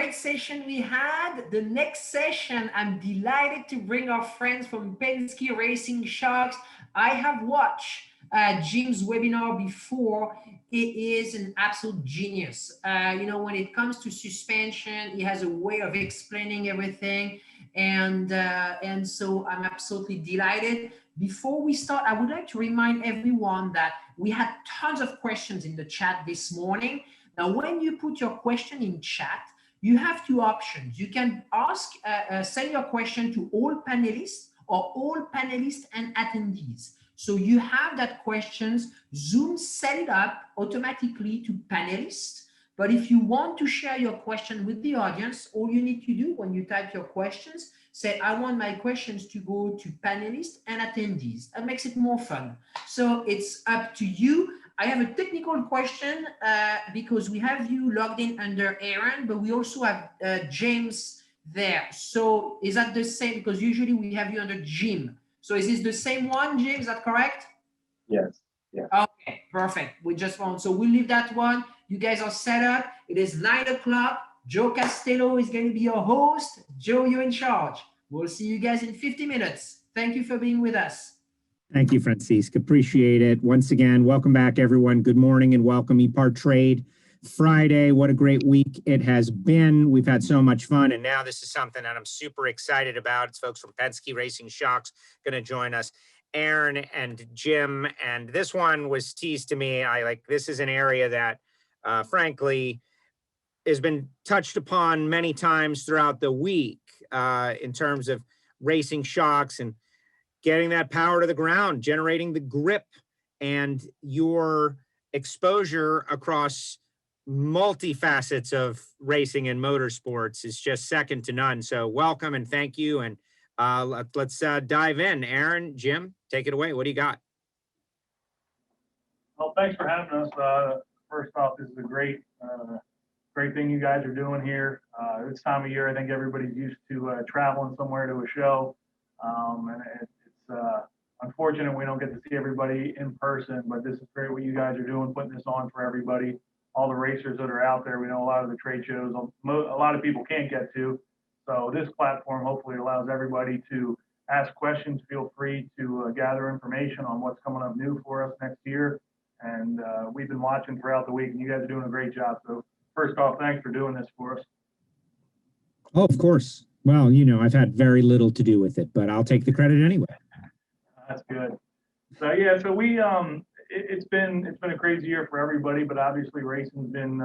great session we had. The next session, I'm delighted to bring our friends from Penske Racing Shocks. I have watched Jim's webinar before. He is an absolute genius. When it comes to suspension, he has a way of explaining everything. And so I'm absolutely delighted. Before we start, I would like to remind everyone that we had tons of questions in the chat this morning. Now, when you put your question in chat, you have two options. You can send your question to all panelists or all panelists and attendees. So you have that questions, Zoom set it up automatically to panelists. But if you want to share your question with the audience, all you need to do when you type your questions, say, I want my questions to go to panelists and attendees. That makes it more fun. So it's up to you. I have a technical question because we have you logged in under Aaron, but we also have James there. So is that the same? Because usually we have you under Jim. So is this the same one, James? Is that correct? Yes. Yeah. Okay, perfect. We just found. So we'll leave that one. You guys are set up. It is 9 o'clock. Joe Castello is going to be your host. Joe, you're in charge. We'll see you guys in 50 minutes. Thank you for being with us. Thank you, Francisque. Appreciate it. Once again, welcome back, everyone. Good morning and welcome. EPARTRADE Friday. What a great week it has been. We've had so much fun, and now this is something that I'm super excited about. It's folks from Penske Racing Shocks going to join us, Aaron and Jim. And this one was teased to me. This is an area that, frankly, has been touched upon many times throughout the week in terms of racing shocks and getting that power to the ground, generating the grip, and your exposure across multi-facets of racing and motorsports is just second to none. So welcome and thank you. And let's dive in. Aaron, Jim, take it away. What do you got? Well, thanks for having us. First off, this is a great thing you guys are doing here. This time of year, I think everybody's used to traveling somewhere to a show. And it's unfortunate we don't get to see everybody in person, but this is great what you guys are doing, putting this on for everybody. All the racers that are out there, we know a lot of the trade shows, a lot of people can't get to. So this platform hopefully allows everybody to ask questions. Feel free to gather information on what's coming up new for us next year. And we've been watching throughout the week, and you guys are doing a great job. So first off, thanks for doing this for us. Oh, of course. Well, I've had very little to do with it, but I'll take the credit anyway. That's good. So yeah, so we it's been a crazy year for everybody, but obviously racing's been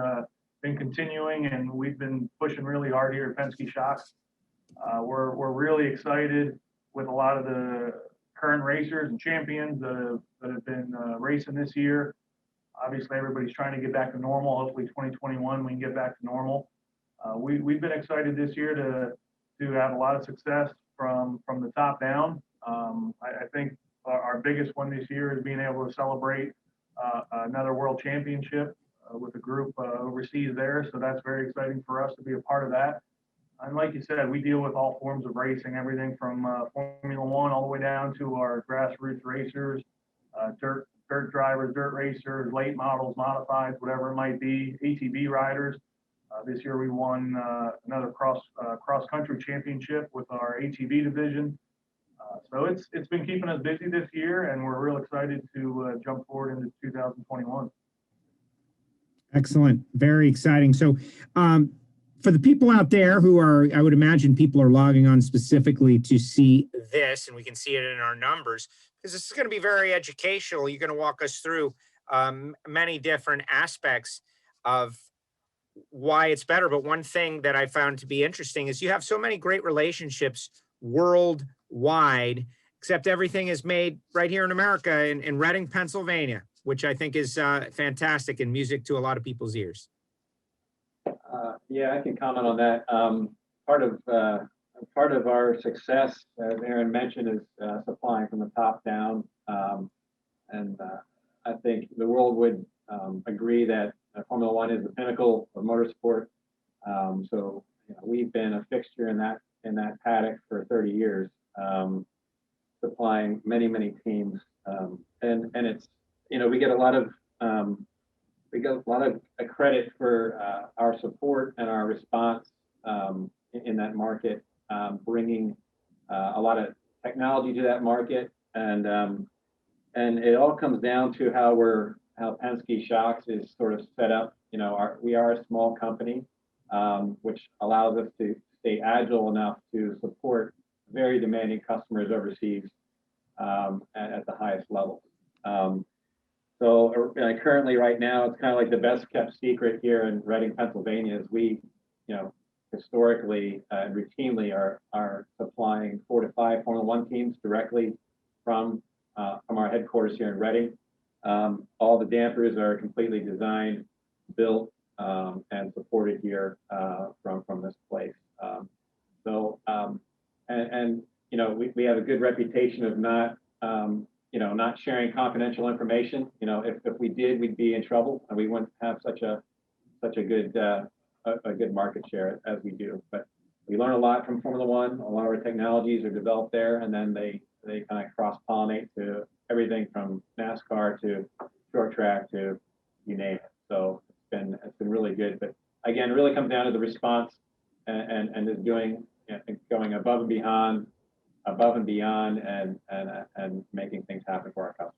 continuing, and we've been pushing really hard here at Penske Shocks. We're really excited with a lot of the current racers and champions that have been racing this year. Obviously, everybody's trying to get back to normal. Hopefully, 2021 we can get back to normal. We've been excited this year to have a lot of success from the top down. I think our biggest one this year is being able to celebrate another world championship with a group overseas there. So that's very exciting for us to be a part of that. And like you said, we deal with all forms of racing, everything from Formula One all the way down to our grassroots racers, dirt drivers, dirt racers, late models, modifieds, whatever it might be, ATV riders. This year we won another cross country championship with our ATV division. So it's been keeping us busy this year, and we're real excited to jump forward into 2021. Excellent. Very exciting. So for the people out there who are, I would imagine people are logging on specifically to see this, and we can see it in our numbers, because this is going to be very educational. You're going to walk us through many different aspects of why it's better. But one thing that I found to be interesting is you have so many great relationships worldwide, except everything is made right here in America in Reading, Pennsylvania, which I think is fantastic and music to a lot of people's ears. Yeah, I can comment on that. Part of our success, as Aaron mentioned, is supplying from the top down. And I think the world would agree that Formula One is the pinnacle of motorsport. So we've been a fixture in that paddock for 30 years, supplying many teams. And it's, we get a lot of credit for our support and our response in that market, bringing a lot of technology to that market, and it all comes down to how Penske Shocks is sort of set up. We are a small company, which allows us to stay agile enough to support very demanding customers overseas at the highest level. So currently, right now, it's kind of like the best kept secret here in Reading, Pennsylvania, is we, historically and routinely are supplying 4 to 5 Formula One teams directly from our headquarters here in Reading. All the dampers are completely designed, built, and supported here from this place. We have a good reputation of not sharing confidential information. If we did, we'd be in trouble, and we wouldn't have such a good market share as we do. But we learn a lot from Formula One. A lot of our technologies are developed there, and then they kind of cross-pollinate to everything from NASCAR to short track to you name it. So it's been really good. But again, it really comes down to the response and is going above and beyond and making things happen for our customers.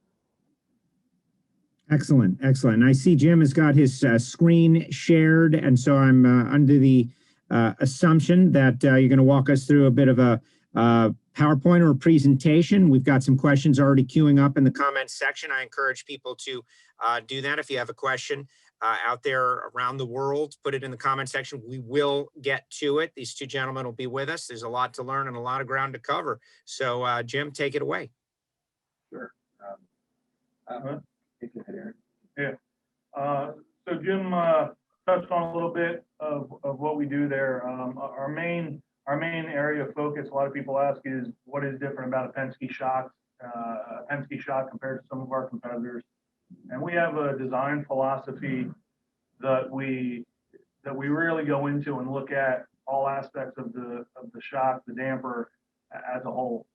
Excellent. I see Jim has got his screen shared, and so I'm under the assumption that you're going to walk us through a bit of a PowerPoint or a presentation. We've got some questions already queuing up in the comments section. I encourage people to do that. If you have a question out there around the world, put it in the comment section. We will get to it. These two gentlemen will be with us. There's a lot to learn and a lot of ground to cover. So Jim, take it away. Sure. Yeah. So Jim touched on a little bit of what we do there. Our main area of focus, a lot of people ask, is what is different about a Penske Shock compared to some of our competitors. And we have a design philosophy that we really go into and look at all aspects of the shock, the damper as a whole.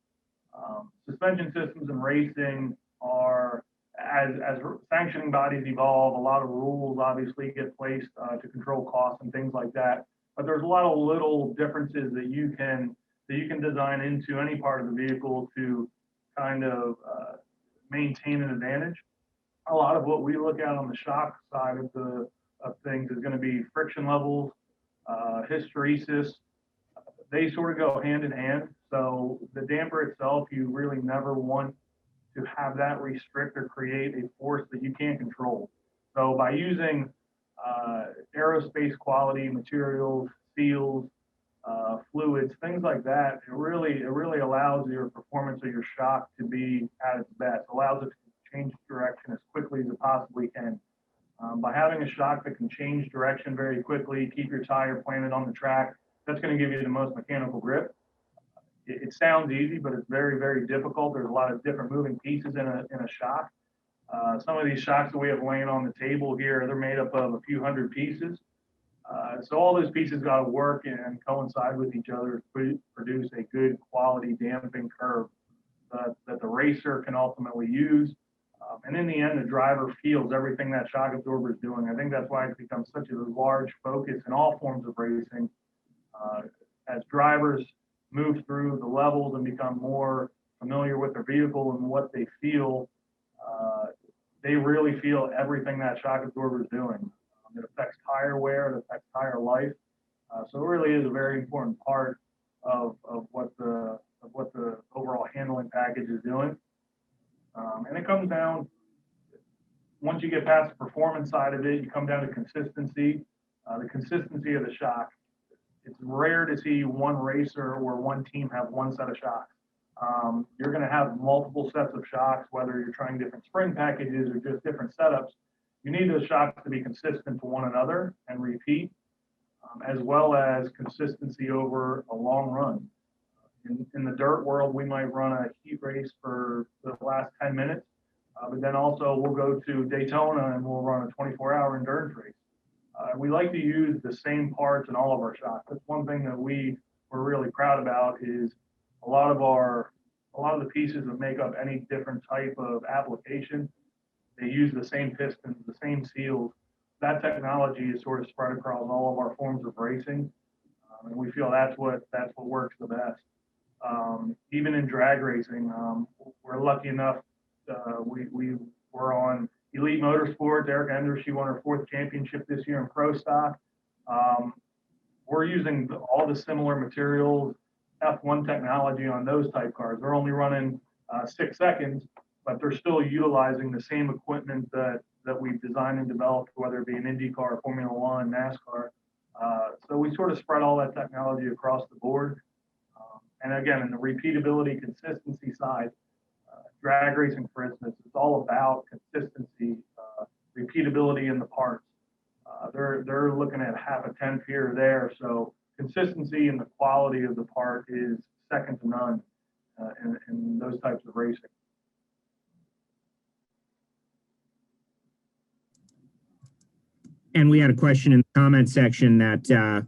Suspension systems and racing are, as sanctioning bodies evolve, a lot of rules obviously get placed to control costs and things like that. But there's a lot of little differences that you can design into any part of the vehicle to kind of maintain an advantage. A lot of what we look at on the shock side of things is going to be friction levels, hysteresis. They sort of go hand in hand. So the damper itself, you really never want to have that restrict or create a force that you can't control. So by using aerospace quality materials, seals, fluids, things like that, it really allows your performance of your shock to be at its best. Allows it to change direction as quickly as it possibly can. By having a shock that can change direction very quickly, keep your tire planted on the track, that's going to give you the most mechanical grip. It sounds easy, but it's very, very difficult. There's a lot of different moving pieces in a shock. Some of these shocks that we have laying on the table here, they're made up of a few hundred pieces. So all those pieces got to work and coincide with each other to produce a good quality damping curve that the racer can ultimately use. And in the end, the driver feels everything that shock absorber is doing. I think that's why it's become such a large focus in all forms of racing. As drivers move through the levels and become more familiar with their vehicle and what they feel, they really feel everything that shock absorber is doing. It affects tire wear, it affects tire life. So it really is a very important part of what the overall handling package is doing. And it comes down, once you get past the performance side of it, you come down to consistency. The consistency of the shock. It's rare to see one racer or one team have one set of shocks. You're going to have multiple sets of shocks, whether you're trying different spring packages or just different setups. You need those shocks to be consistent to one another and repeat, as well as consistency over a long run. In the dirt world, we might run a heat race for the last 10 minutes, but then also we'll go to Daytona and we'll run a 24-hour endurance race. We like to use the same parts in all of our shocks. That's one thing that we're really proud about, is a lot of the pieces that make up any different type of application, they use the same pistons, the same seals. That technology is sort of spread across all of our forms of racing. And we feel that's what works the best. Even in drag racing, we're lucky enough. We were on Elite Motorsports. Erica Enders, she won her 4th championship this year in Pro Stock. We're using all the similar materials, F1 technology on those type cars. They're only running 6 seconds, but they're still utilizing the same equipment that we've designed and developed, whether it be an IndyCar, Formula One, NASCAR. So we sort of spread all that technology across the board. And again, in the repeatability, consistency side, drag racing, for instance, it's all about consistency, repeatability in the parts. They're looking at half a tenth here or there. So consistency and the quality of the part is second to none in those types of racing. And we had a question in the comment section that,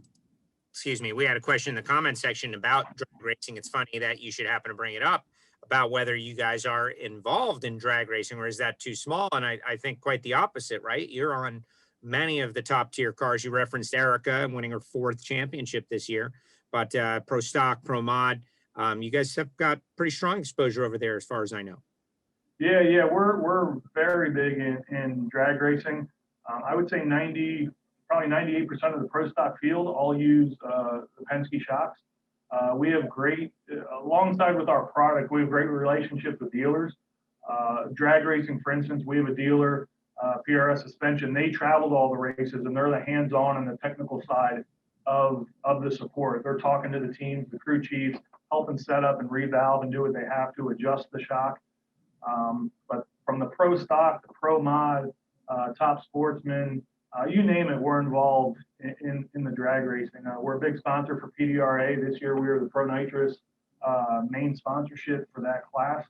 excuse me, we had a question in the comment section about drag racing. It's funny that you should happen to bring it up about whether you guys are involved in drag racing, or is that too small? And I think quite the opposite, right? You're on many of the top tier cars. You referenced Erica winning her 4th championship this year, but Pro Stock, Pro Mod, you guys have got pretty strong exposure over there as far as I know. Yeah, we're very big in drag racing. I would say probably 98% of the Pro Stock field all use the Penske Shocks. We have great, alongside with our product, we have great relationships with dealers. Drag racing, for instance, we have a dealer, PRS Suspension. They travel to all the races, and they're the hands-on and the technical side of the support. They're talking to the teams, the crew chiefs, helping set up and revalve and do what they have to adjust the shock. But from the Pro Stock, the Pro Mod, Top Sportsman, you name it, we're involved in the drag racing. We're a big sponsor for PDRA. This year we were the Pro Nitrous main sponsorship for that class.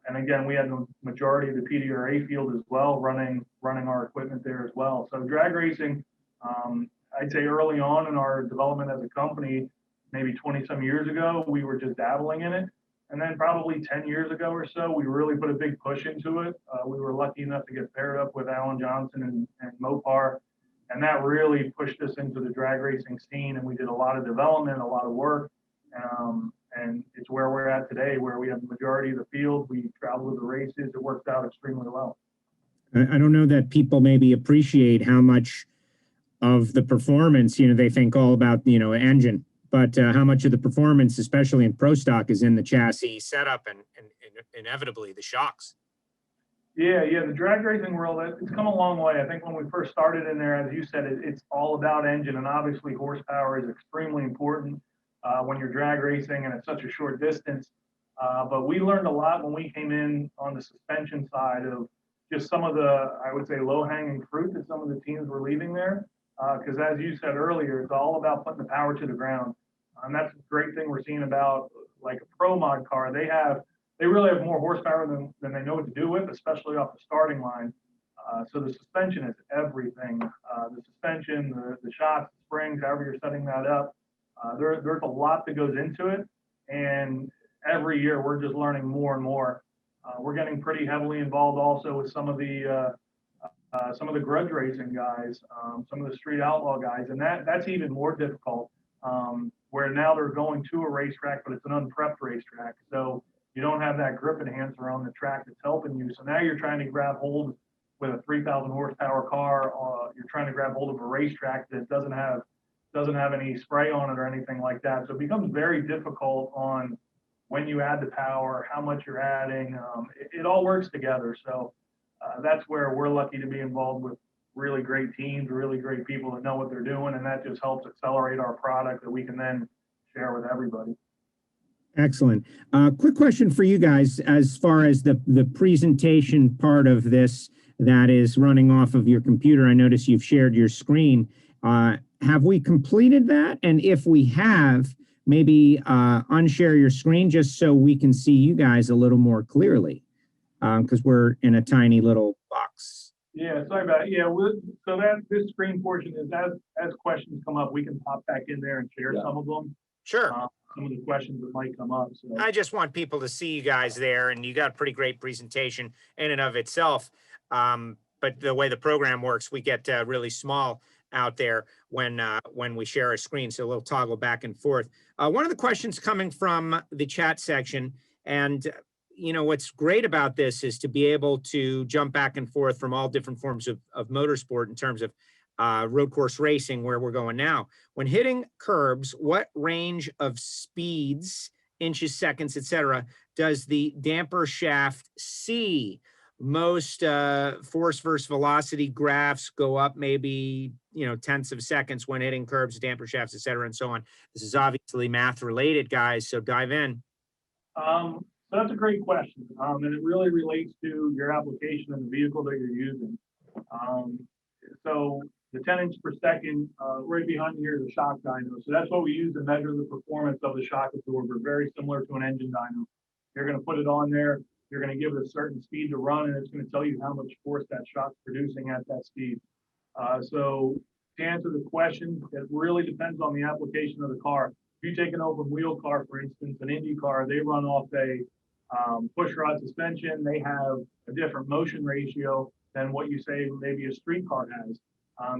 And again, we had the majority of the PDRA field as well, running our equipment there as well. So drag racing, I'd say early on in our development as a company, maybe 20 some years ago, we were just dabbling in it. And then probably 10 years ago or so, we really put a big push into it. We were lucky enough to get paired up with Alan Johnson and Mopar. And that really pushed us into the drag racing scene. And we did a lot of development, a lot of work. And it's where we're at today, where we have the majority of the field. We travel to the races. It works out extremely well. I don't know that people maybe appreciate how much of the performance, they think all about, engine, but how much of the performance, especially in Pro Stock, is in the chassis setup and inevitably the shocks. Yeah, the drag racing world, it's come a long way. I think when we first started in there, as you said, it's all about engine, and obviously horsepower is extremely important when you're drag racing and it's such a short distance. But we learned a lot when we came in on the suspension side of just some of the, I would say, low-hanging fruit that some of the teams were leaving there. Because as you said earlier, it's all about putting the power to the ground. And that's a great thing we're seeing about like a Pro Mod car. They really have more horsepower than they know what to do with, especially off the starting line. So the suspension is everything. The suspension, the shocks, the springs, however you're setting that up. There's a lot that goes into it. And every year we're just learning more and more. We're getting pretty heavily involved also with some of the grudge racing guys, some of the street outlaw guys, and that's even more difficult. Where now they're going to a racetrack, but it's an unprepped racetrack, so you don't have that grip enhancer on the track that's helping you. So now you're trying to grab hold with a 3,000 horsepower car. You're trying to grab hold of a racetrack that doesn't have any spray on it or anything like that. So it becomes very difficult on when you add the power, how much you're adding. It all works together. So that's where we're lucky to be involved with really great teams, really great people that know what they're doing, and that just helps accelerate our product that we can then share with everybody. Excellent. Quick question for you guys as far as the presentation part of this that is running off of your computer. I notice you've shared your screen. Have we completed that? And if we have, maybe unshare your screen just so we can see you guys a little more clearly, because we're in a tiny little box. Yeah, sorry about it. Yeah, so this screen portion is as questions come up, we can pop back in there and share some of them. Sure. Some of the questions that might come up. So I just want people to see you guys there, and you got a pretty great presentation in and of itself. But the way the program works, we get really small out there when we share our screen. So a little toggle back and forth. One of the questions coming from the chat section, and what's great about this is to be able to jump back and forth from all different forms of motorsport in terms of road course racing, where we're going now. When hitting curbs, what range of speeds, inches, seconds, etc., does the damper shaft see? Most force versus velocity graphs go up maybe tenths of seconds when hitting curbs, damper shafts, etc., and so on. This is obviously math related, guys, so dive in. So that's a great question, and it really relates to your application and the vehicle that you're using. So the 10 inches per second, right behind here is a shock dyno. So that's what we use to measure the performance of the shock absorber, very similar to an engine dyno. You're going to put it on there, you're going to give it a certain speed to run, and it's going to tell you how much force that shock's producing at that speed. So to answer the question, it really depends on the application of the car. If you take an open wheel car, for instance, an Indy car, they run off a push rod suspension. They have a different motion ratio than what you say maybe a street car has.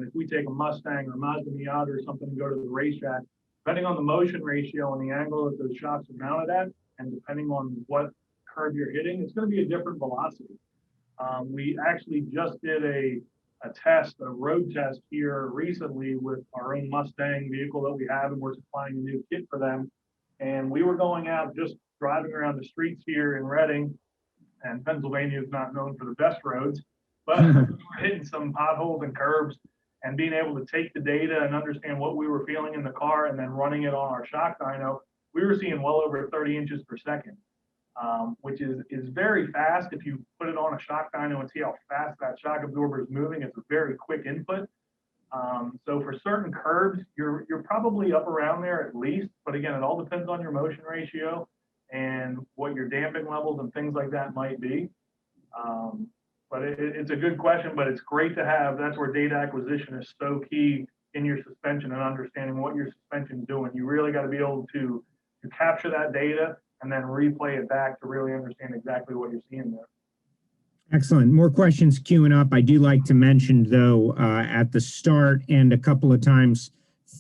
If we take a Mustang or a Mazda Miata or something and go to the racetrack, depending on the motion ratio and the angle that those shocks are mounted at, and depending on what curve you're hitting, it's going to be a different velocity. We actually just did a road test here recently with our own Mustang vehicle that we have, and we're supplying a new kit for them. And we were going out just driving around the streets here in Reading, and Pennsylvania is not known for the best roads, but we were hitting some potholes and curbs, and being able to take the data and understand what we were feeling in the car and then running it on our shock dyno, we were seeing well over 30 inches per second, which is very fast. If you put it on a shock dyno and see how fast that shock absorber is moving, it's a very quick input. So for certain curbs, you're probably up around there at least, but again, it all depends on your motion ratio and what your damping levels and things like that might be. But it's a good question, but it's great to have. That's where data acquisition is so key in your suspension and understanding what your suspension is doing. You really got to be able to capture that data and then replay it back to really understand exactly what you're seeing there. Excellent. More questions queuing up. I do like to mention, though, at the start and a couple of times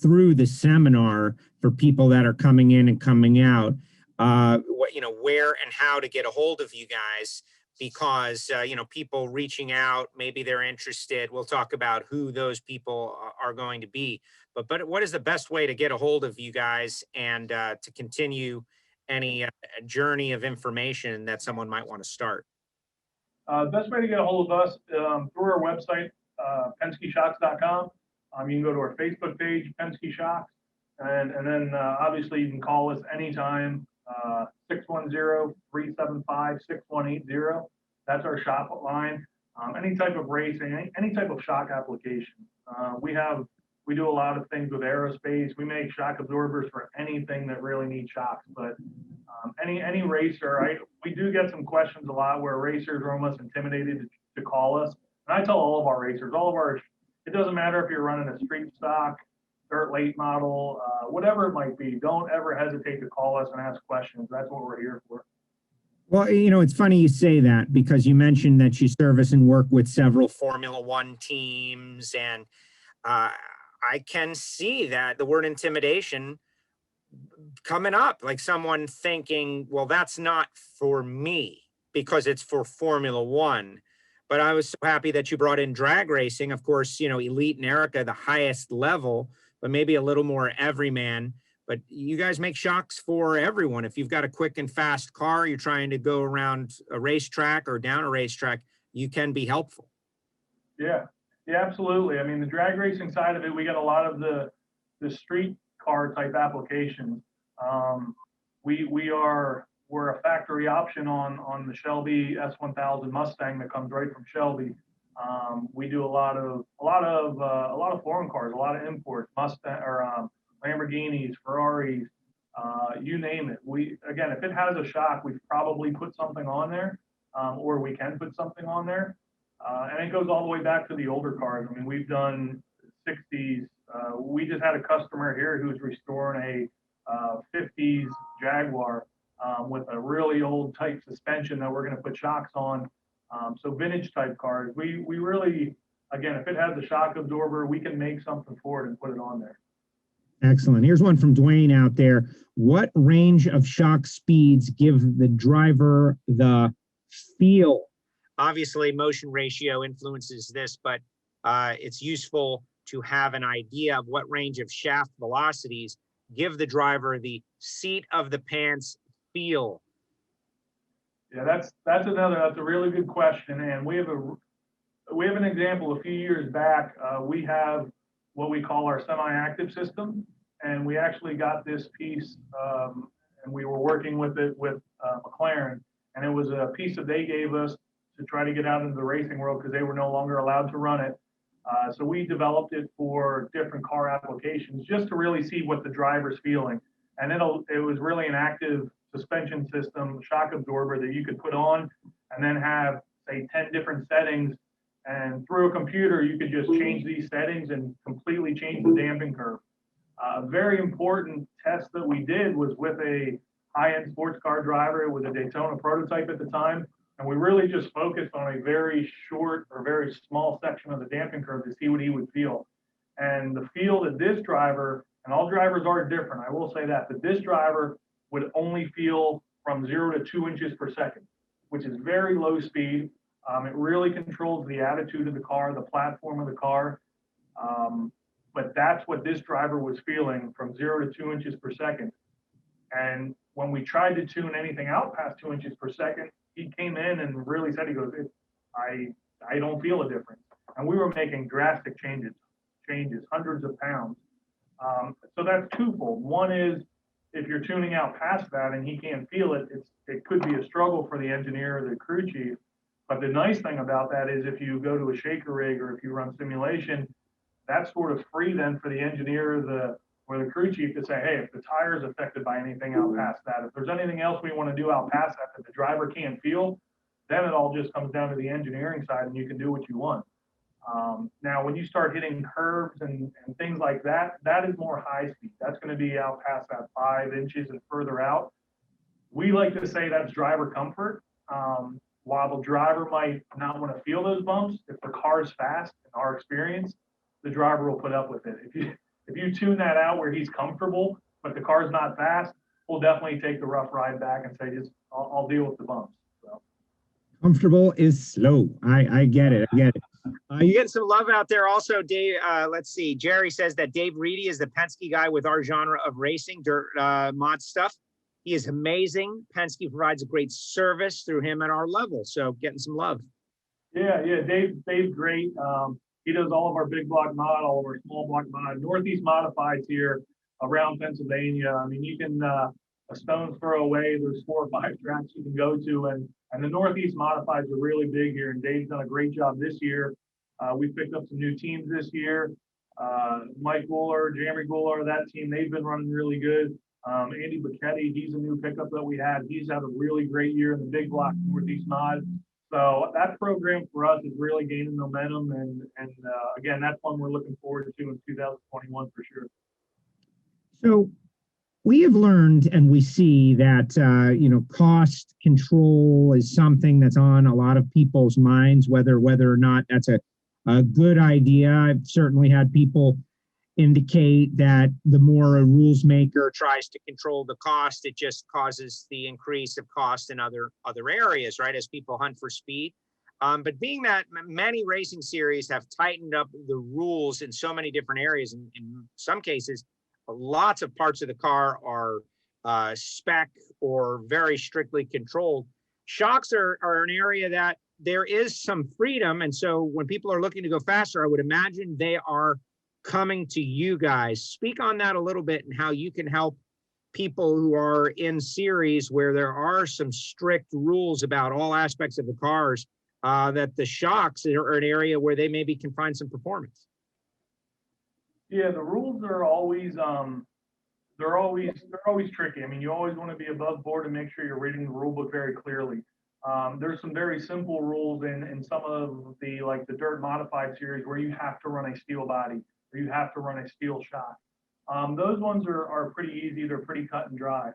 through the seminar for people that are coming in and coming out, where and how to get a hold of you guys, because, people reaching out, maybe they're interested. We'll talk about who those people are going to be. But what is the best way to get a hold of you guys and to continue any journey of information that someone might want to start? Best way to get a hold of us through our website, PenskeShocks.com. You can go to our Facebook page, Penske Shocks, and then obviously you can call us anytime, 610-375-6180. That's our shop line. Any type of racing, any type of shock application. We do a lot of things with aerospace. We make shock absorbers for anything that really needs shocks, but any racer, we do get some questions a lot where racers are almost intimidated to call us. And I tell all of our racers, it doesn't matter if you're running a street stock, dirt late model, whatever it might be, don't ever hesitate to call us and ask questions. That's what we're here for. Well, it's funny you say that, because you mentioned that you service and work with several Formula One teams, and I can see that the word intimidation coming up, like someone thinking, well, that's not for me because it's for Formula One. But I was so happy that you brought in drag racing. Of course, Elite and Erica, the highest level, but maybe a little more everyman. But you guys make shocks for everyone. If you've got a quick and fast car, you're trying to go around a racetrack or down a racetrack, you can be helpful. Yeah, absolutely. I mean, the drag racing side of it, we get a lot of the street car type applications. We're a factory option on the Shelby S1000 Mustang that comes right from Shelby. We do a lot of foreign cars, a lot of imports, Mustang or Lamborghinis, Ferraris, you name it. If it has a shock, we've probably put something on there, or we can put something on there. And it goes all the way back to the older cars. I mean, we've done 60s. We just had a customer here who's restoring a 50s Jaguar with a really old type suspension that we're going to put shocks on. So vintage type cars, we really again, if it has a shock absorber, we can make something for it and put it on there. Excellent. Here's one from Dwayne out there. What range of shock speeds give the driver the feel? Obviously, motion ratio influences this, but it's useful to have an idea of what range of shaft velocities give the driver the seat of the pants feel. Yeah, that's a really good question, and we have an example. A few years back, we have what we call our semi-active system, and we actually got this piece, and we were working with it with McLaren, and it was a piece that they gave us to try to get out into the racing world because they were no longer allowed to run it. So we developed it for different car applications just to really see what the driver's feeling, and it was really an active suspension system, shock absorber that you could put on and then have, say, 10 different settings. And through a computer, you could just change these settings and completely change the damping curve. A very important test that we did was with a high-end sports car driver. It was a Daytona prototype at the time. And we really just focused on a very short or very small section of the damping curve to see what he would feel. And the feel that this driver, and all drivers are different, I will say that, but this driver would only feel from 0 to 2 inches per second, which is very low speed. It really controls the attitude of the car, the platform of the car. But that's what this driver was feeling from 0 to 2 inches per second. And when we tried to tune anything out past 2 inches per second, he came in and really said, he goes, I don't feel a difference. And we were making drastic changes, hundreds of pounds. So that's twofold. One is, if you're tuning out past that and he can't feel it, it could be a struggle for the engineer or the crew chief. But the nice thing about that is if you go to a shaker rig or if you run simulation, that's sort of free then for the engineer or the crew chief to say, hey, if the tire is affected by anything out past that, if there's anything else we want to do out past that the driver can't feel, then it all just comes down to the engineering side and you can do what you want. Now, when you start hitting curves and things like that, that is more high speed. That's going to be out past that 5 inches and further out. We like to say that's driver comfort. While the driver might not want to feel those bumps, if the car is fast, in our experience, the driver will put up with it. If you tune that out where he's comfortable, but the car's not fast, we'll definitely take the rough ride back and say, I'll deal with the bumps. So. Comfortable is slow. I get it. I get it. You getting some love out there also, Dave. Let's see. Jerry says that Dave Reedy is the Penske guy with our genre of racing, dirt mod stuff. He is amazing. Penske provides a great service through him at our level. So getting some love. Yeah. Dave's great. He does all of our big block mod, all of our small block mod, Northeast modifieds here around Pennsylvania. I mean, you can a stone's throw away. There's 4 or 5 tracks you can go to, and the Northeast modifieds are really big here. And Dave's done a great job this year. We picked up some new teams this year. Mike Gular, Jeremy Gular, that team, they've been running really good. Andy Bacchetti, he's a new pickup that we had. He's had a really great year in the big block Northeast mod. So that program for us is really gaining momentum. And again, that's one we're looking forward to in 2021 for sure. So we have learned and we see that, cost control is something that's on a lot of people's minds, whether or not that's a good idea. I've certainly had people indicate that the more a rules maker tries to control the cost, it just causes the increase of cost in other areas, right, as people hunt for speed. But being that many racing series have tightened up the rules in so many different areas, in some cases, lots of parts of the car are spec or very strictly controlled. Shocks are an area that there is some freedom. And so when people are looking to go faster, I would imagine they are coming to you guys. Speak on that a little bit and how you can help people who are in series where there are some strict rules about all aspects of the cars, that the shocks are an area where they maybe can find some performance. Yeah, the rules are always they're always tricky. I mean, you always want to be above board and make sure you're reading the rule book very clearly. There's some very simple rules in some of the, like the dirt modified series, where you have to run a steel body or you have to run a steel shock. Those ones are pretty easy. They're pretty cut and dry.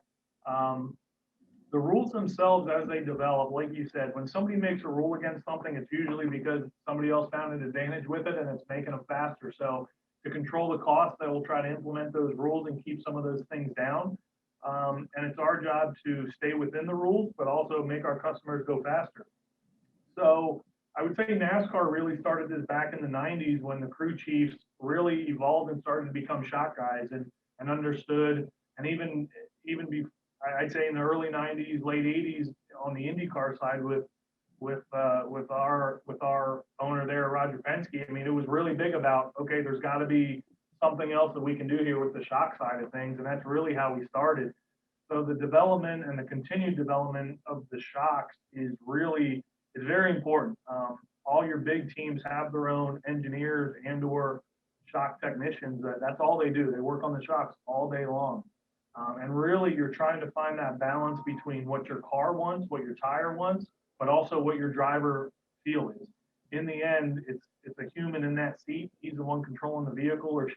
the rules themselves, as they develop, like you said, when somebody makes a rule against something, it's usually because somebody else found an advantage with it and it's making them faster. So to control the cost, they will try to implement those rules and keep some of those things down. And it's our job to stay within the rules, but also make our customers go faster. So I would say NASCAR really started this back in the 90s when the crew chiefs really evolved and started to become shock guys and understood, and even I'd say in the early 90s, late 80s on the IndyCar side with our owner there, Roger Penske. I mean, it was really big about, okay, there's got to be something else that we can do here with the shock side of things, and that's really how we started. So the development and the continued development of the shocks is very important. All your big teams have their own engineers and/or shock technicians. That's all they do. They work on the shocks all day long. And really, you're trying to find that balance between what your car wants, what your tire wants, but also what your driver feel is. In the end, it's a human in that seat. He's the one controlling the vehicle, or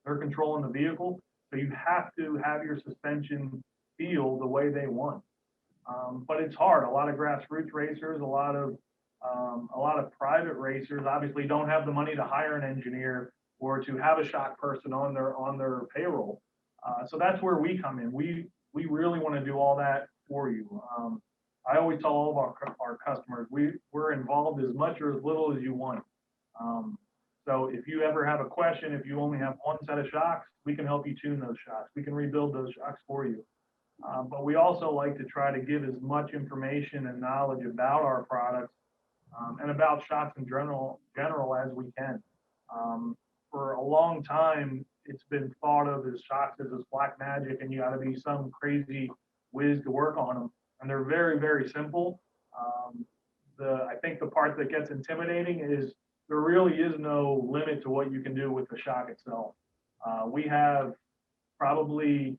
they're controlling the vehicle. So you have to have your suspension feel the way they want. But it's hard. A lot of grassroots racers, a lot of private racers obviously don't have the money to hire an engineer or to have a shock person on their payroll. So that's where we come in. We really want to do all that for you. I always tell all of our customers, we're involved as much or as little as you want. So if you ever have a question, if you only have one set of shocks, we can help you tune those shocks. We can rebuild those shocks for you. But we also like to try to give as much information and knowledge about our products and about shocks in general as we can. For a long time, it's been thought of as shocks as this black magic, and you got to be some crazy whiz to work on them. And they're very, very simple. I think the part that gets intimidating is there really is no limit to what you can do with the shock itself. We have probably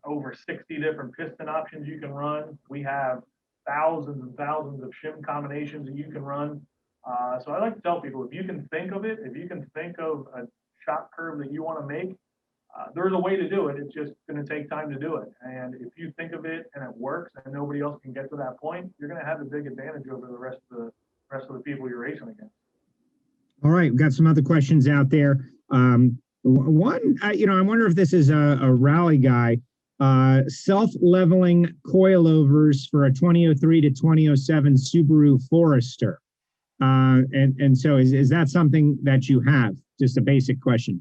over 60 different piston options you can run. We have thousands and thousands of shim combinations that you can run. So I like to tell people, if you can think of it, if you can think of a shock curve that you want to make, there's a way to do it. It's just going to take time to do it. And if you think of it and it works and nobody else can get to that point, you're going to have a big advantage over the rest of the people you're racing against. All right, we've got some other questions out there. One, I wonder if this is a rally guy. Self-leveling coilovers for a 2003 to 2007 Subaru Forester. And so is that something that you have? Just a basic question.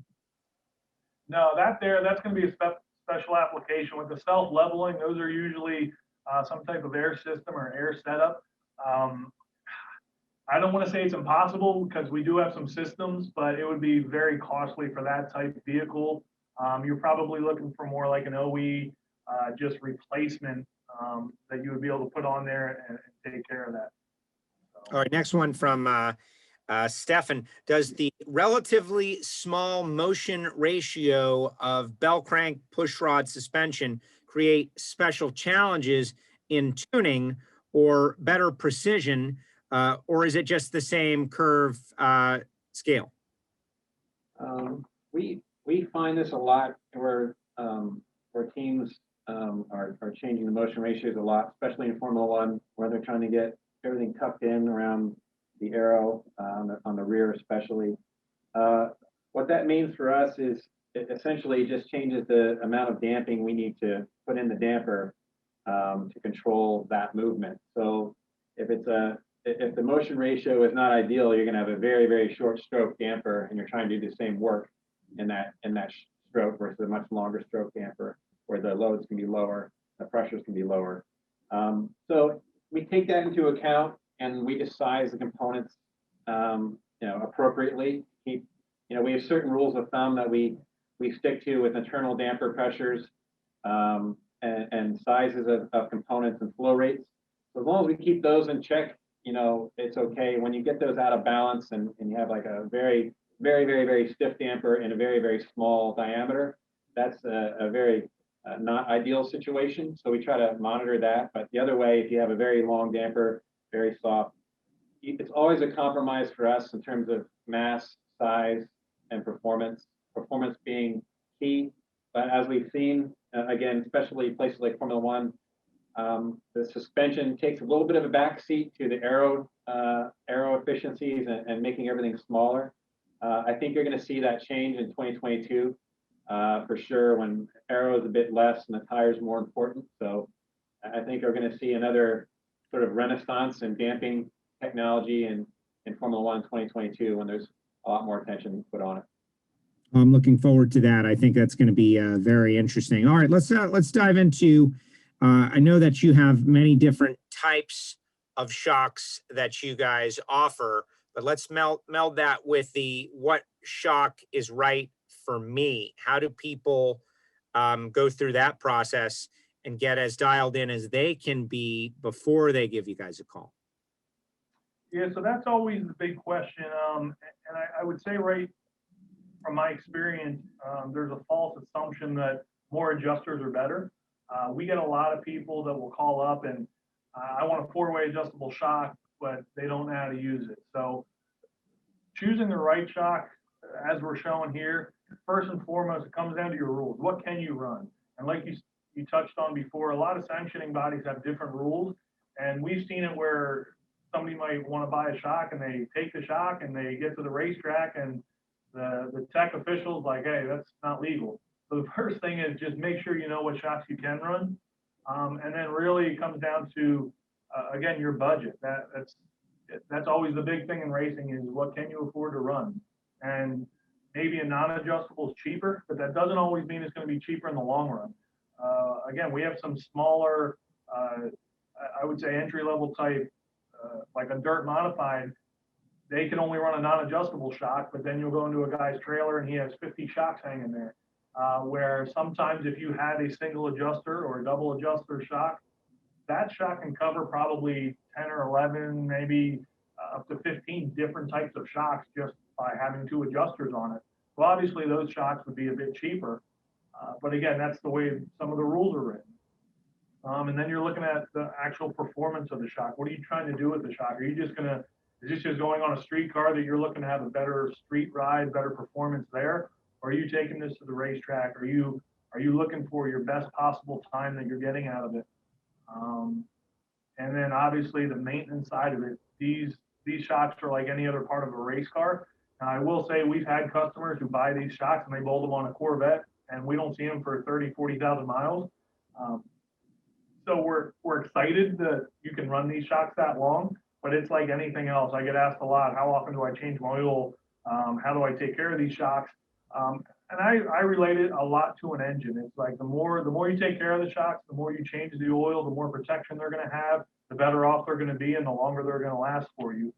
No, that's going to be a special application. With the self-leveling, those are usually some type of air system or air setup. I don't want to say it's impossible because we do have some systems, but it would be very costly for that type of vehicle. You're probably looking for more like an OE, just replacement that you would be able to put on there and take care of that. So. All right, next one from Stefan. Does the relatively small motion ratio of bell crank pushrod suspension create special challenges in tuning or better precision, or is it just the same curve scale? We find this a lot where teams are changing the motion ratios a lot, especially in Formula One, where they're trying to get everything tucked in around the aero on the rear, especially. What that means for us is it essentially just changes the amount of damping we need to put in the damper to control that movement. So if the motion ratio is not ideal, you're going to have a very, very short stroke damper, and you're trying to do the same work in that stroke versus a much longer stroke damper, where the loads can be lower, the pressures can be lower. So we take that into account, and we just size the components, appropriately. We have certain rules of thumb that we stick to with internal damper pressures and sizes of components and flow rates. So as long as we keep those in check, it's okay. When you get those out of balance and you have like a very, very, very, very stiff damper in a very, very small diameter, that's a very not ideal situation. So we try to monitor that. But the other way, if you have a very long damper, very soft, it's always a compromise for us in terms of mass, size, and performance. Performance being key. But as we've seen, again, especially places like Formula One, The suspension takes a little bit of a backseat to the aero efficiencies and making everything smaller. I think you're going to see that change in 2022 for sure, when aero is a bit less and the tires more important. So I think we're going to see another sort of renaissance in damping technology in Formula One in 2022, when there's a lot more attention put on it. I'm looking forward to that. I think that's going to be very interesting. All right, let's dive into. I know that you have many different types of shocks that you guys offer, but let's meld that with the what shock is right for me. How do people go through that process and get as dialed in as they can be before they give you guys a call? Yeah, so that's always the big question. And I would say, right from my experience, there's a false assumption that more adjusters are better. We get a lot of people that will call up and I want a 4-way adjustable shock, but they don't know how to use it. So choosing the right shock, as we're showing here, first and foremost, it comes down to your rules. What can you run? And like you touched on before, a lot of sanctioning bodies have different rules. And we've seen it where somebody might want to buy a shock and they take the shock and they get to the racetrack and the tech official's like, hey, that's not legal. So the first thing is just make sure you know what shocks you can run. And then really it comes down to, again, your budget. That's always the big thing in racing, is what can you afford to run? And maybe a non-adjustable is cheaper, but that doesn't always mean it's going to be cheaper in the long run. Again, we have some smaller, I would say entry-level type, like a dirt modified. They can only run a non-adjustable shock, but then you'll go into a guy's trailer and he has 50 shocks hanging there. Where sometimes if you had a single adjuster or a double adjuster shock, that shock can cover probably 10 or 11, maybe up to 15 different types of shocks just by having 2 adjusters on it. So obviously those shocks would be a bit cheaper. But again, that's the way some of the rules are written. And then you're looking at the actual performance of the shock. What are you trying to do with the shock? Are you just is this just going on a street car that you're looking to have a better street ride, better performance there? Or are you taking this to the racetrack? Are you looking for your best possible time that you're getting out of it? And then obviously the maintenance side of it, these shocks are like any other part of a race car. Now, I will say we've had customers who buy these shocks and they bolt them on a Corvette and we don't see them for 30, 40,000 miles. So we're excited that you can run these shocks that long, but it's like anything else. I get asked a lot, how often do I change my oil? How do I take care of these shocks? And I relate it a lot to an engine. It's like the more you take care of the shocks, the more you change the oil, the more protection they're going to have, the better off they're going to be, and the longer they're going to last for you.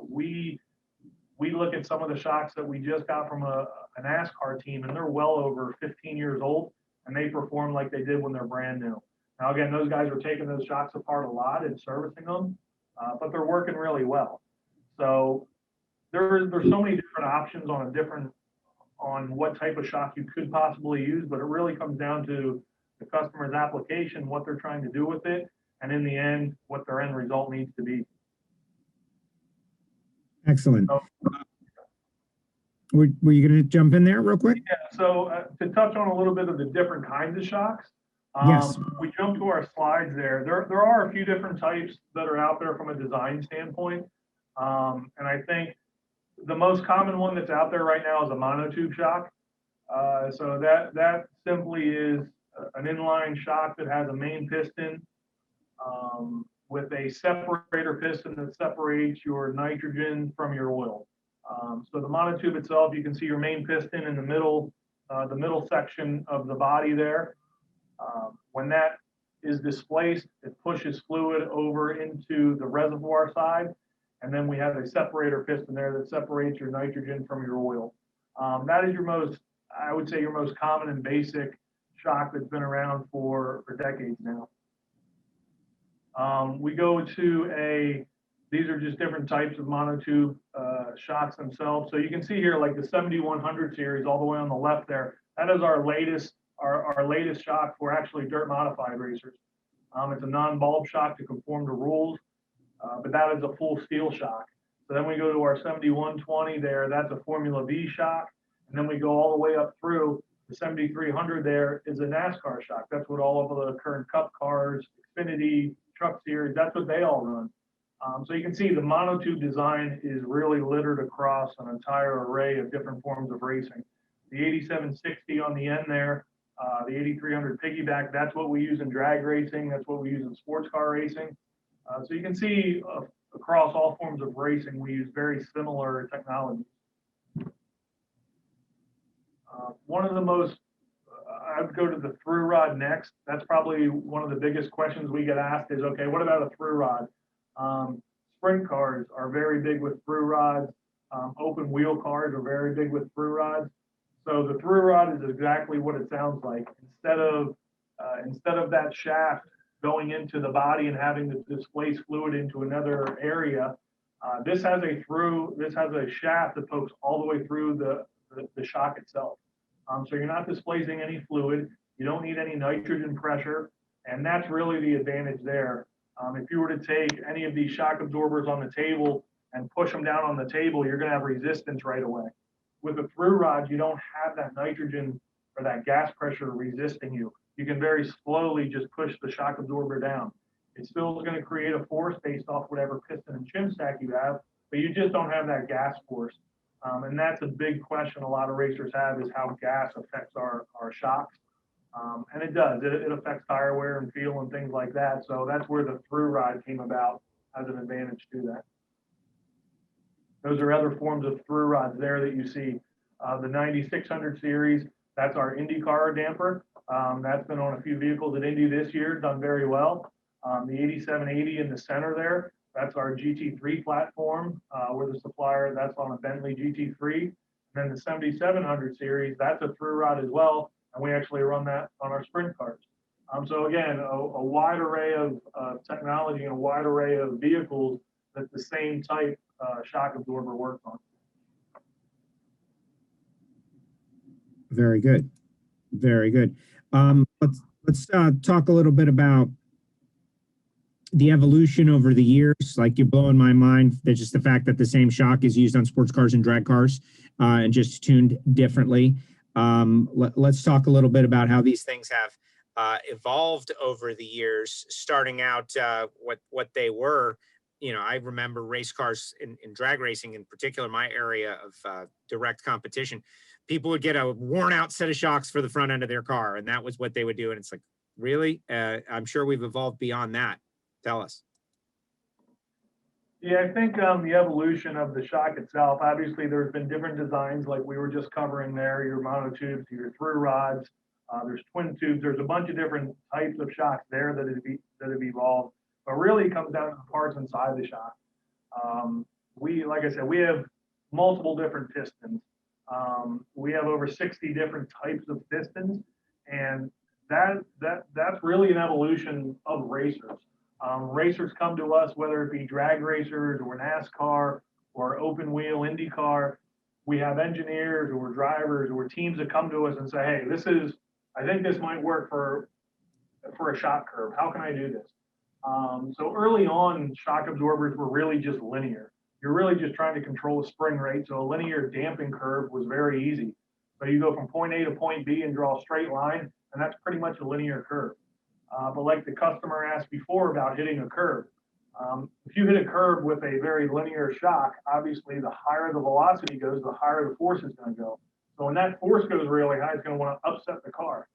We look at some of the shocks that we just got from a NASCAR team, and they're well over 15 years old, and they perform like they did when they're brand new. Now, again, those guys are taking those shocks apart a lot and servicing them, but they're working really well. So there's so many different options on what type of shock you could possibly use, but it really comes down to the customer's application, what they're trying to do with it, and in the end, what their end result needs to be. Excellent. So, were you going to jump in there real quick? Yeah, so to touch on a little bit of the different kinds of shocks, Yes. we jump to our slides there. There are a few different types that are out there from a design standpoint. And I think the most common one that's out there right now is a monotube shock. So that simply is an inline shock that has a main piston with a separator piston that separates your nitrogen from your oil. So the monotube itself, you can see your main piston in the middle section of the body there. When that is displaced, it pushes fluid over into the reservoir side. And then we have a separator piston there that separates your nitrogen from your oil. That is I would say your most common and basic shock that's been around for decades now. We go to these are just different types of monotube shocks themselves. So you can see here, like the 7100 series all the way on the left there, that is our latest shock for actually dirt modified racers. It's a non-bulb shock to conform to rules. But that is a full steel shock. So then we go to our 7120 there, that's a Formula V shock. And then we go all the way up through the 7300 there is a NASCAR shock. That's what all of the current Cup cars, et Xfinity, Truck Series, that's what they all run. So you can see the monotube design is really littered across an entire array of different forms of racing. The 8760 on the end there, the 8300 piggyback, that's what we use in drag racing. That's what we use in sports car racing. So you can see across all forms of racing, we use very similar technologies. One of the most, I would go to the through rod next. That's probably one of the biggest questions we get asked is, okay, what about a through rod? Sprint cars are very big with through rods. Open wheel cars are very big with through rods. So the through rod is exactly what it sounds like. Instead of that shaft going into the body and having to displace fluid into another area, this has a shaft that pokes all the way through the shock itself. So you're not displacing any fluid. You don't need any nitrogen pressure, and that's really the advantage there. If you were to take any of these shock absorbers on the table and push them down on the table, you're going to have resistance right away. With a through rod, you don't have that nitrogen or that gas pressure resisting you. You can very slowly just push the shock absorber down. It's still going to create a force based off whatever piston and shim stack you have, but you just don't have that gas force. And that's a big question a lot of racers have, is how gas affects our shocks. And it does. It affects tire wear and feel and things like that. So that's where the through rod came about as an advantage to that. Those are other forms of through rods there that you see. The 9600 series, that's our IndyCar damper. That's been on a few vehicles at Indy this year, done very well. The 8780 in the center there, that's our GT3 platform. We're the supplier, that's on a Bentley GT3. And then the 7700 series, that's a through rod as well. And we actually run that on our sprint cars. So again, a wide array of technology and a wide array of vehicles that the same type shock absorber works on. Very good. Very good. Let's talk a little bit about the evolution over the years. Like, you're blowing my mind. There's just the fact that the same shock is used on sports cars and drag cars and just tuned differently. Let's talk a little bit about how these things have evolved over the years, starting out what they were. You know, I remember race cars in drag racing, in particular, my area of direct competition. People would get a worn out set of shocks for the front end of their car, and that was what they would do. And it's like, really? I'm sure we've evolved beyond that. Tell us. Yeah, I think the evolution of the shock itself, obviously there's been different designs like we were just covering there, your monotubes, your through rods, there's twin tubes, there's a bunch of different types of shocks there that have evolved, but really it comes down to the parts inside the shock. Like I said, we have multiple different pistons. We have over 60 different types of pistons, and that's really an evolution of racers. Racers come to us, whether it be drag racers or NASCAR or open wheel IndyCar. We have engineers or drivers or teams that come to us and say, hey, I think this might work for a shock curve. How can I do this? So early on, shock absorbers were really just linear. You're really just trying to control the spring rate. So a linear damping curve was very easy. So you go from point A to point B and draw a straight line, and that's pretty much a linear curve. But like the customer asked before about hitting a curve, if you hit a curve with a very linear shock, obviously the higher the velocity goes, the higher the force is going to go. So when that force goes really high, it's going to want to upset the car.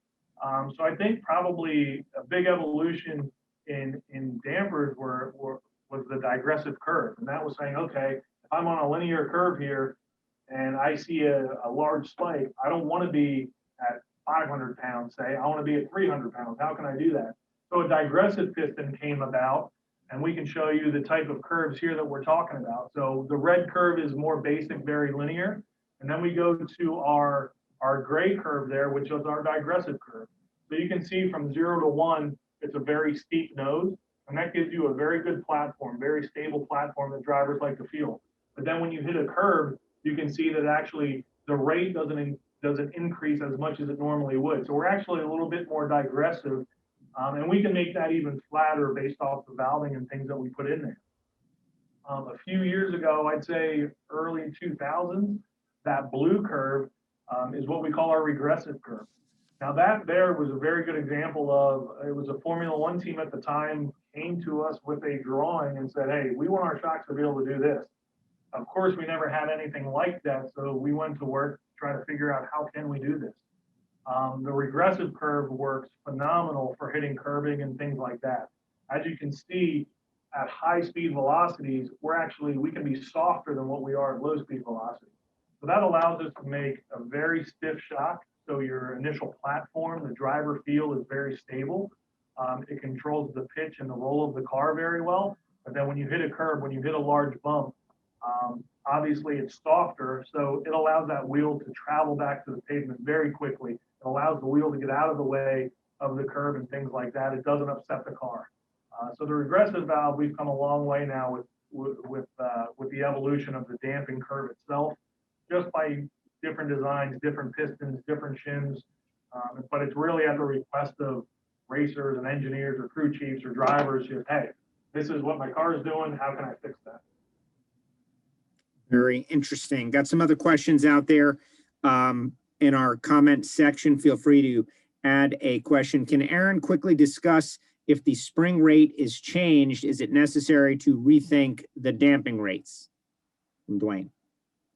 So I think probably a big evolution in dampers was the digressive curve. And that was saying, okay, if I'm on a linear curve here and I see a large spike, I don't want to be at 500 pounds, say, I want to be at 300 pounds. How can I do that? So a digressive piston came about, and we can show you the type of curves here that we're talking about. So the red curve is more basic, very linear. And then we go to our gray curve there, which is our digressive curve. So you can see from 0 to 1, it's a very steep nose, and that gives you a very good platform, very stable platform that drivers like to feel. But then when you hit a curve, you can see that actually the rate doesn't increase as much as it normally would. So we're actually a little bit more digressive, and we can make that even flatter based off the valving and things that we put in there. A few years ago, I'd say early 2000s, that blue curve is what we call our regressive curve. Now that there was a very good example of, it was a Formula One team at the time came to us with a drawing and said, hey, we want our shocks to be able to do this. Of course, we never had anything like that, so we went to work trying to figure out how can we do this. The regressive curve works phenomenal for hitting curbing and things like that. As you can see, at high speed velocities, we can be softer than what we are at low speed velocity. So that allows us to make a very stiff shock. So your initial platform, the driver feel is very stable. It controls the pitch and the roll of the car very well. But then when you hit a curb, when you hit a large bump, obviously it's softer. So it allows that wheel to travel back to the pavement very quickly. It allows the wheel to get out of the way of the curb and things like that. It doesn't upset the car. So the regressive valve, we've come a long way now with the evolution of the damping curve itself, just by different designs, different pistons, different shims. But it's really at the request of racers and engineers or crew chiefs or drivers. Just, hey, this is what my car is doing. How can I fix that? Very interesting. Got some other questions out there in our comment section. Feel free to add a question. Can Aaron quickly discuss if the spring rate is changed? Is it necessary to rethink the damping rates? From Dwayne.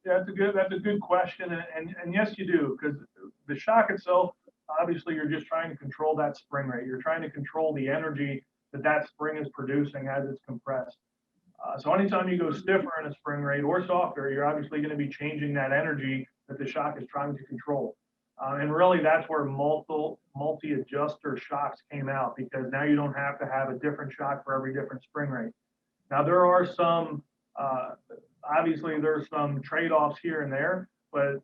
Yeah, that's a good question. And yes, you do, because the shock itself, obviously you're just trying to control that spring rate. You're trying to control the energy that spring is producing as it's compressed. So anytime you go stiffer in a spring rate or softer, you're obviously going to be changing that energy that the shock is trying to control. And really that's where multi-adjuster shocks came out, because now you don't have to have a different shock for every different spring rate. Now there are some, obviously there's some trade-offs here and there, but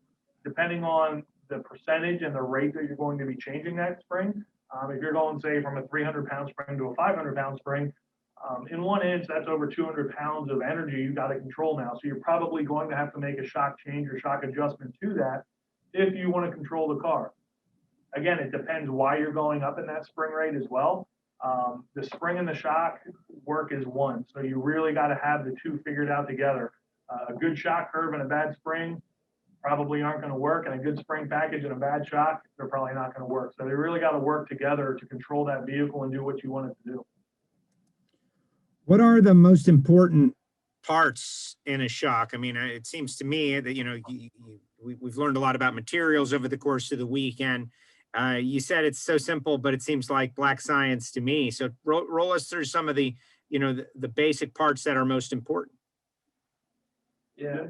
depending on the percentage and the rate that you're going to be changing that spring, if you're going, say, from a 300-pound spring to a 500-pound spring, in 1 inch, that's over 200 pounds of energy you got to control now. So you're probably going to have to make a shock change or shock adjustment to that if you want to control the car. Again, it depends why you're going up in that spring rate as well. The spring and the shock work is one. So you really got to have the two figured out together. A good shock curve and a bad spring probably aren't going to work, and a good spring package and a bad shock, they're probably not going to work. So they really got to work together to control that vehicle and do what you want it to do. What are the most important parts in a shock? I mean, it seems to me that, you know, we've learned a lot about materials over the course of the weekend. You said it's so simple, but it seems like black science to me. So roll us through some of the, you know, the basic parts that are most important. Yeah.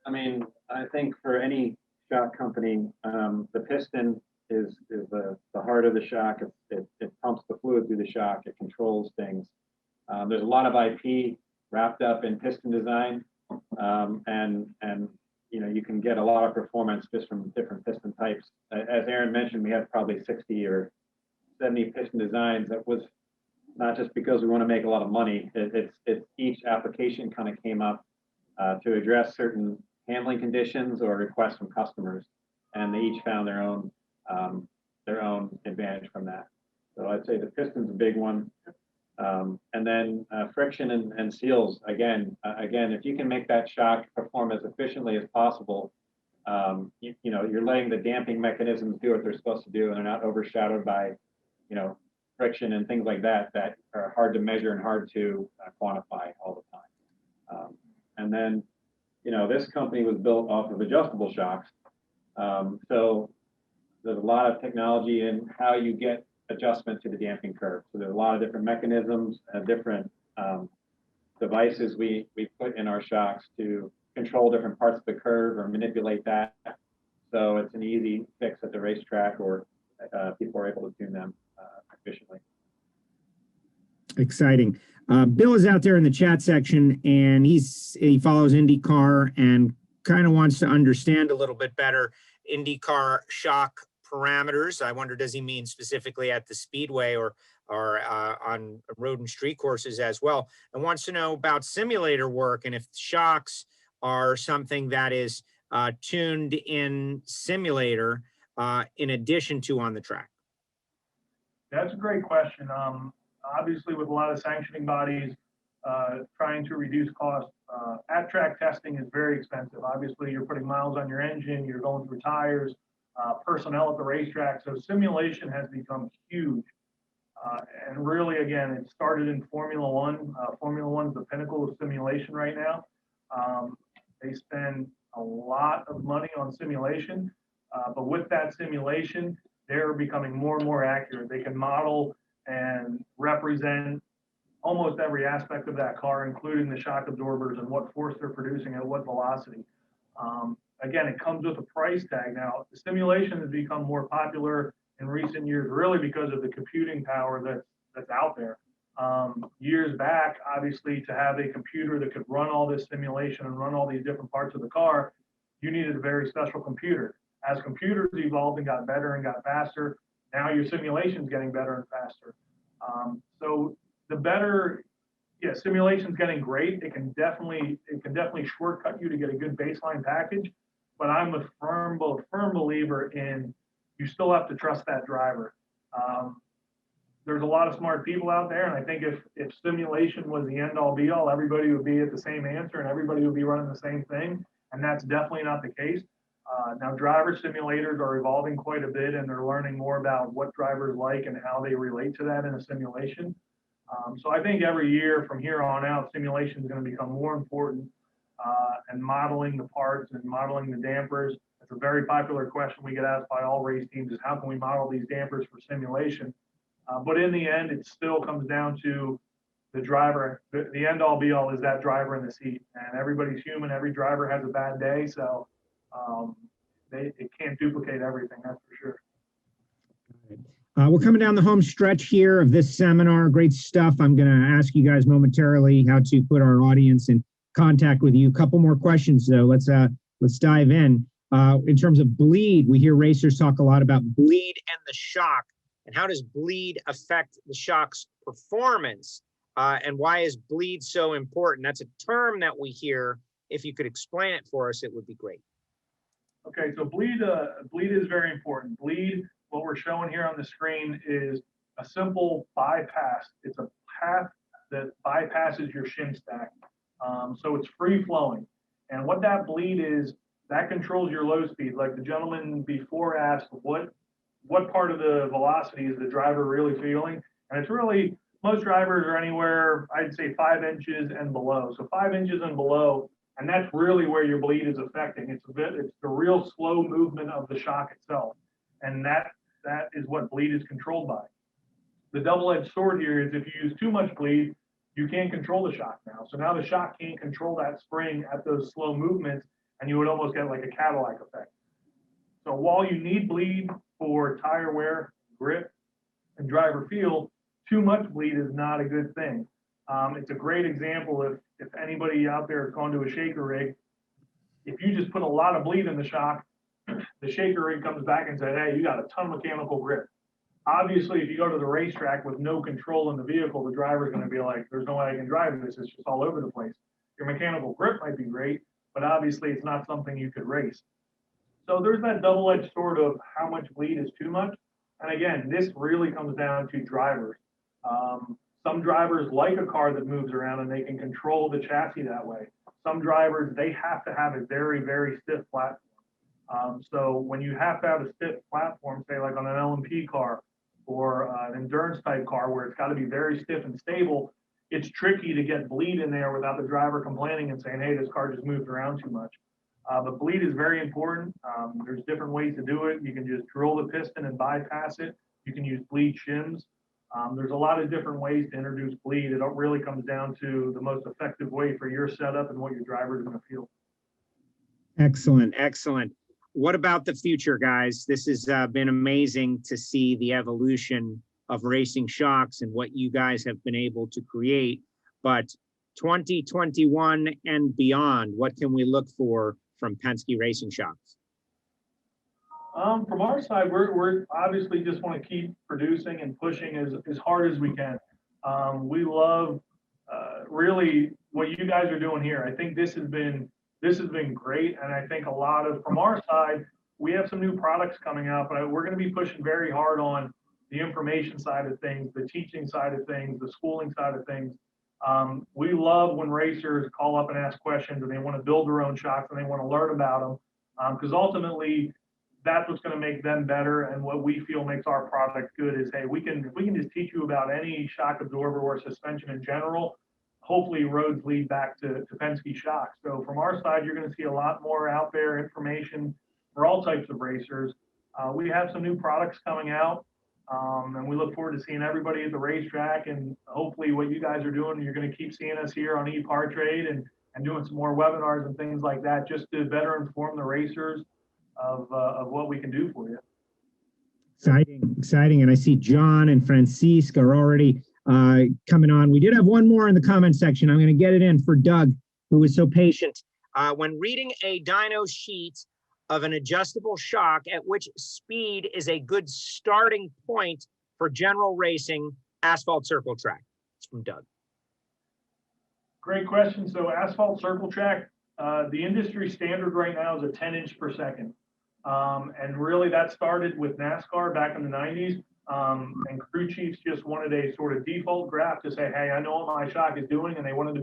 I mean, I think for any shock company, the piston is the heart of the shock. It pumps the fluid through the shock. It controls things. There's a lot of IP wrapped up in piston design, and you know, you can get a lot of performance just from different piston types. As Aaron mentioned, we have probably 60 or 70 piston designs. That was not just because we want to make a lot of money. It's each application kind of came up to address certain handling conditions or requests from customers, and they each found their own advantage from that. So I'd say the piston's a big one. And then friction and seals, again, if you can make that shock perform as efficiently as possible, you know, you're letting the damping mechanisms do what they're supposed to do, and they're not overshadowed by, you know, friction and things like that are hard to measure and hard to quantify all the time. And then, you know, this company was built off of adjustable shocks. So there's a lot of technology in how you get adjustment to the damping curve. So there's a lot of different mechanisms and different devices we put in our shocks to control different parts of the curve or manipulate that. So it's an easy fix at the racetrack, or people are able to tune them efficiently. Exciting. Bill is out there in the chat section, and he follows IndyCar and kind of wants to understand a little bit better IndyCar shock parameters. I wonder, does he mean specifically at the speedway or on road and street courses as well? And wants to know about simulator work and if shocks are something that is tuned in simulator in addition to on the track. That's a great question. Obviously, with a lot of sanctioning bodies trying to reduce costs, at-track testing is very expensive. Obviously, you're putting miles on your engine, you're going through tires. personnel at the racetrack. So simulation has become huge. And really, again, it started in Formula One. Formula One is the pinnacle of simulation right now. They spend a lot of money on simulation, but with that simulation, they're becoming more and more accurate. They can model and represent almost every aspect of that car, including the shock absorbers and what force they're producing at what velocity. Again, it comes with a price tag. Now, the simulation has become more popular in recent years, really because of the computing power that's out there. Years back, obviously, to have a computer that could run all this simulation and run all these different parts of the car, you needed a very special computer. As computers evolved and got better and got faster, now your simulation is getting better and faster. So the better, yeah, simulation's getting great. It can definitely shortcut you to get a good baseline package. But I'm a firm believer in you still have to trust that driver. There's a lot of smart people out there, and I think if simulation was the end all be all, everybody would be at the same answer and everybody would be running the same thing. And that's definitely not the case. Now, driver simulators are evolving quite a bit, and they're learning more about what drivers like and how they relate to that in a simulation. So I think every year from here on out, simulation is going to become more important, and modeling the parts and modeling the dampers. It's a very popular question we get asked by all race teams is how can we model these dampers for simulation? But in the end, it still comes down to the driver. The end all be all is that driver in the seat, and everybody's human. Every driver has a bad day, so it can't duplicate everything, that's for sure. We're coming down the home stretch here of this seminar. Great stuff. I'm going to ask you guys momentarily how to put our audience in contact with you. A couple more questions, though. Let's dive in. In terms of bleed, we hear racers talk a lot about bleed and the shock. And how does bleed affect the shock's performance? And why is bleed so important? That's a term that we hear. If you could explain it for us, it would be great. Okay, so bleed is very important. Bleed, what we're showing here on the screen is a simple bypass. It's a path that bypasses your shim stack. So it's free flowing. And what that bleed is, that controls your low speed. Like the gentleman before asked, what part of the velocity is the driver really feeling? And it's really, most drivers are anywhere, I'd say 5 inches and below. So 5 inches and below, and that's really where your bleed is affecting. It's the real slow movement of the shock itself. And that is what bleed is controlled by. The double-edged sword here is if you use too much bleed, you can't control the shock now. So now the shock can't control that spring at those slow movements, and you would almost get like a Cadillac effect. So while you need bleed for tire wear, grip, and driver feel, too much bleed is not a good thing. It's a great example if anybody out there has gone to a shaker rig, if you just put a lot of bleed in the shock, the shaker rig comes back and says, hey, you got a ton of mechanical grip. Obviously, if you go to the racetrack with no control in the vehicle, the driver's going to be like, there's no way I can drive this. It's just all over the place. Your mechanical grip might be great, but obviously it's not something you could race. So there's that double-edged sword of how much bleed is too much. And again, this really comes down to drivers. Some drivers like a car that moves around and they can control the chassis that way. Some drivers, they have to have a very, very stiff platform. So when you have to have a stiff platform, say like on an LMP car or an endurance type car where it's got to be very stiff and stable, it's tricky to get bleed in there without the driver complaining and saying, hey, this car just moved around too much. But bleed is very important. There's different ways to do it. You can just drill the piston and bypass it. You can use bleed shims. There's a lot of different ways to introduce bleed. It really comes down to the most effective way for your setup and what your driver is going to feel. Excellent, excellent. What about the future, guys? This has been amazing to see the evolution of racing shocks and what you guys have been able to create. But 2021 and beyond, what can we look for from Penske Racing Shocks? From our side, we're obviously just want to keep producing and pushing as hard as we can. We love really what you guys are doing here. I think this has been great, and I think a lot of, from our side, we have some new products coming out, but we're going to be pushing very hard on the information side of things, the teaching side of things, the schooling side of things. We love when racers call up and ask questions and they want to build their own shocks and they want to learn about them, because ultimately that's what's going to make them better. And what we feel makes our product good is, hey, if we can just teach you about any shock absorber or suspension in general, hopefully roads lead back to Penske Shocks. So from our side, you're going to see a lot more out there information for all types of racers. We have some new products coming out, and we look forward to seeing everybody at the racetrack. And hopefully what you guys are doing, you're going to keep seeing us here on EPARTRADE and doing some more webinars and things like that, just to better inform the racers of what we can do for you. Exciting. And I see John and Francisque are already coming on. We did have one more in the comment section. I'm going to get it in for Doug, who was so patient. When reading a dyno sheet of an adjustable shock, at which speed is a good starting point for general racing asphalt circle track? It's from Doug. Great question. So asphalt circle track, the industry standard right now is a 10 inch per second. And really that started with NASCAR back in the 90s. And crew chiefs just wanted a sort of default graph to say, hey, I know what my shock is doing, and they wanted to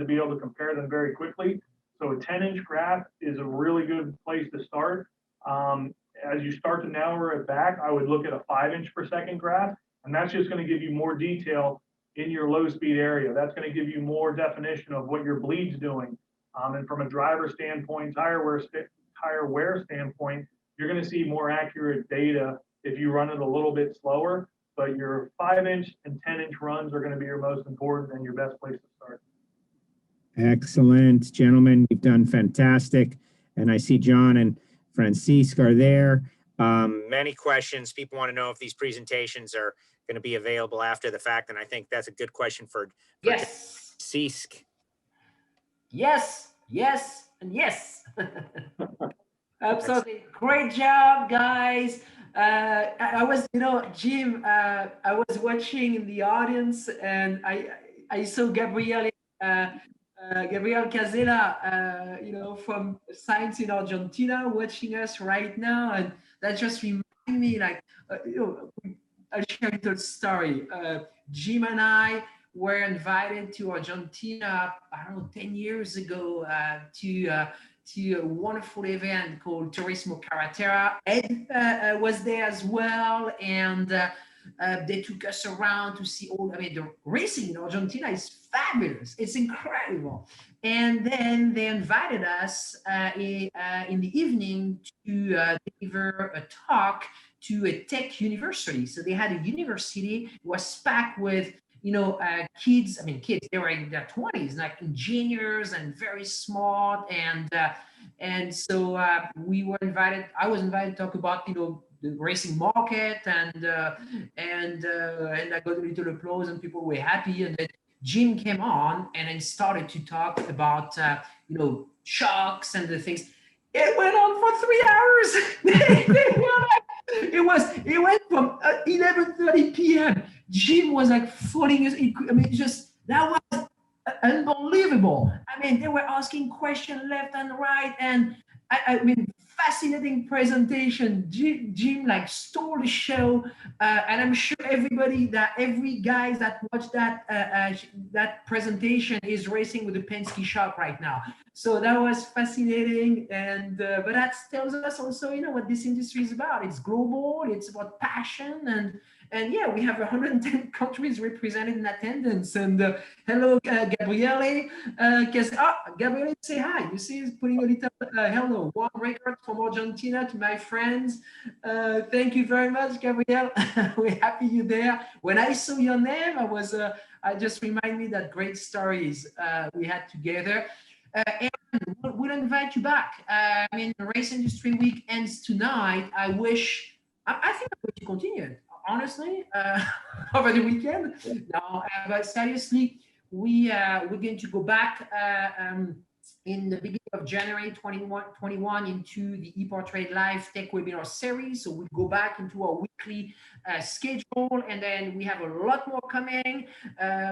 be able to compare them very quickly. So a 10-inch graph is a really good place to start. As you start to narrow it back, I would look at a 5-inch per second graph, and that's just going to give you more detail in your low speed area. That's going to give you more definition of what your bleed's doing. And from a driver standpoint, tire wear standpoint, you're going to see more accurate data if you run it a little bit slower, but your 5-inch and 10-inch runs are going to be your most important and your best place to start. Excellent, gentlemen. You've done fantastic. And I see John and Francisque are there. Many questions. People want to know if these presentations are going to be available after the fact. And I think that's a good question for Yes. Francisque. Yes, and yes. Absolutely. Great job, guys. I was, Jim, I was watching in the audience, and I saw Gabriel Casella, from Science in Argentina, watching us right now, and that just reminds me, like, I'll share a little story. Jim and I were invited to Argentina, I don't know, 10 years ago, to a wonderful event called Turismo Carretera. Ed was there as well, and they took us around to see the racing in Argentina is fabulous. It's incredible. And then they invited us in the evening to deliver a talk to a tech university. So they had a university, it was packed with kids, they were in their 20s, like engineers and very smart. And so we were invited, I was invited to talk about, the racing market, and I got a little applause and people were happy. And then Jim came on and then started to talk about, shocks and the things. It went on for 3 hours. It went from 11:30 p.m. Jim was like falling. That was unbelievable. They were asking questions left and right, and fascinating presentation. Jim like stole the show, and I'm sure every guy that watched that presentation is racing with the Penske Shock right now. So that was fascinating, and but that tells us also, what this industry is about. It's global. It's about passion, and yeah, we have 110 countries represented in attendance. And hello, Gabriele. Gabriele, say hi. You see, he's putting a little hello. One record from Argentina to my friends. Thank you very much, Gabriele. We're happy you're there. When I saw your name, I just remind me that great stories we had together. And we'll invite you back. The Race Industry Week ends tonight. I think I'm going to continue, honestly, over the weekend. Now, but seriously, we're going to go back in the beginning of January 2021 into the EPARTRADE Live Tech Webinar Series. So we'll go back into our weekly schedule, and then we have a lot more coming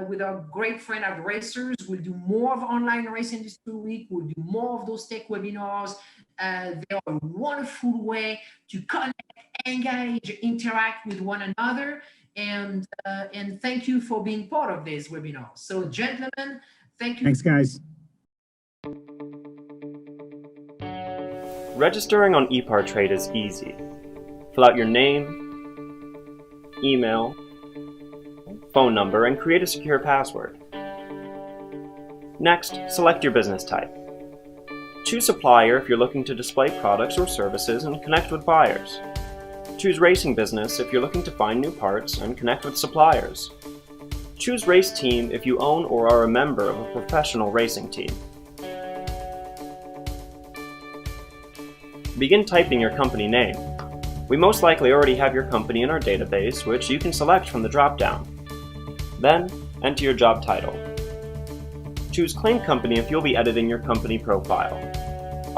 with our great friend of racers. We'll do more of Online Race Industry Week. We'll do more of those tech webinars. They're a wonderful way to connect, engage, interact with one another. And thank you for being part of this webinar. So, gentlemen, thank you. Thanks, guys. Registering on EPARTRADE is easy. Fill out your name, email, phone number, and create a secure password. Next, select your business type. Choose supplier if you're looking to display products or services and connect with buyers. Choose racing business if you're looking to find new parts and connect with suppliers. Choose race team if you own or are a member of a professional racing team. Begin typing your company name. We most likely already have your company in our database, which you can select from the drop-down. Then, enter your job title. Choose Claim Company if you'll be editing your company profile.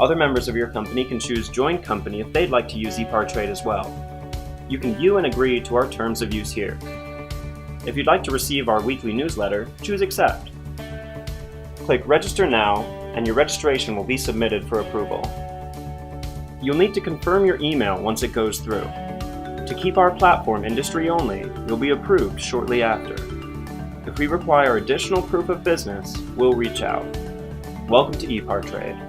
Other members of your company can choose Join Company if they'd like to use EPARTRADE as well. You can view and agree to our terms of use here. If you'd like to receive our weekly newsletter, choose Accept. Click Register Now, and your registration will be submitted for approval. You'll need to confirm your email once it goes through. To keep our platform industry only, you'll be approved shortly after. If we require additional proof of business, we'll reach out. Welcome to EPARTRADE.